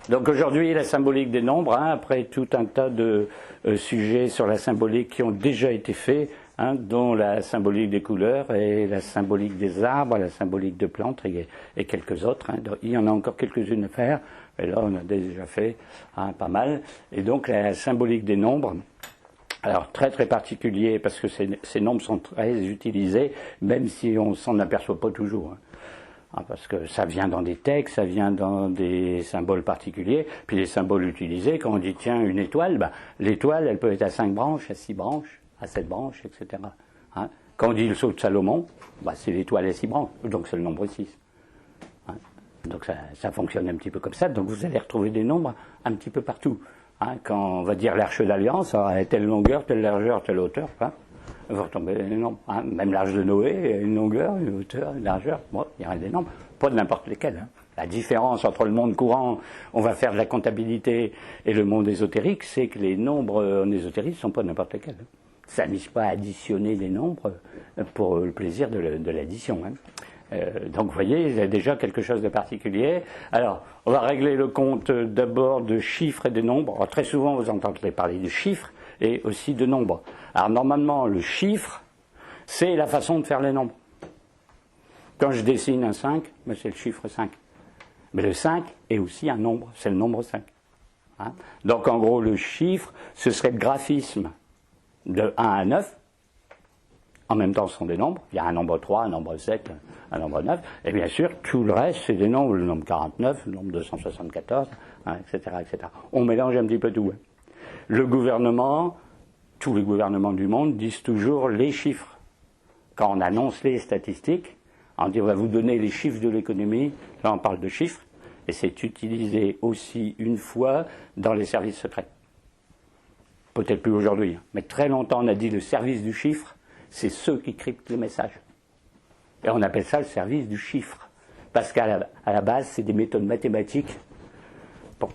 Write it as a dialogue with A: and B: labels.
A: Donc aujourd'hui, la symbolique des nombres, hein, après tout un tas de sujets sur la symbolique qui ont déjà été faits, hein, dont la symbolique des couleurs et la symbolique des arbres, la symbolique de plantes et quelques autres. Hein. Il y en a encore quelques-unes à faire, et là on a déjà fait pas mal. Et donc la symbolique des nombres, alors très très particulier parce que ces nombres sont très utilisés, même si on s'en aperçoit pas toujours. Hein. Parce que ça vient dans des textes, ça vient dans des symboles particuliers, puis les symboles utilisés, quand on dit tiens une étoile, l'étoile elle peut être à 5 branches, à 6 branches, à 7 branches, etc. Hein. Quand on dit le sceau de Salomon, c'est l'étoile à 6 branches, donc c'est le nombre 6. Hein. Donc ça fonctionne un petit peu comme ça, donc vous allez retrouver des nombres un petit peu partout. Hein. Quand on va dire l'arche d'alliance, ça aura telle longueur, telle largeur, telle hauteur, vous retombez les nombres. Hein. Même l'arche de Noé, une longueur, une hauteur, une largeur, il y aura des nombres, pas de n'importe lesquels. Hein. La différence entre le monde courant, on va faire de la comptabilité, et le monde ésotérique, c'est que les nombres en ésotérique ne sont pas n'importe lesquels. Hein. Ça ne vise pas à additionner des nombres pour le plaisir de l'addition. Hein. Donc vous voyez, il y a déjà quelque chose de particulier. Alors, on va régler le compte d'abord de chiffres et de nombres. Alors, très souvent, vous entendrez parler de chiffres et aussi de nombres. Alors normalement, le chiffre, c'est la façon de faire les nombres. Quand je dessine un 5, c'est le chiffre 5. Mais le 5 est aussi un nombre, c'est le nombre 5. Hein. Donc en gros, le chiffre, ce serait le graphisme de 1 à 9. En même temps, ce sont des nombres. Il y a un nombre 3, un nombre 7, un nombre 9. Et bien sûr, tout le reste, c'est des nombres. Le nombre 49, le nombre 274, etc., etc. On mélange un petit peu tout. Hein. Le gouvernement, tous les gouvernements du monde disent toujours les chiffres. Quand on annonce les statistiques, on dit on va vous donner les chiffres de l'économie, là on parle de chiffres, et c'est utilisé aussi une fois dans les services secrets. Peut-être plus aujourd'hui, mais très longtemps on a dit le service du chiffre, c'est ceux qui cryptent les messages. Et on appelle ça le service du chiffre. Parce qu'à la base, c'est des méthodes mathématiques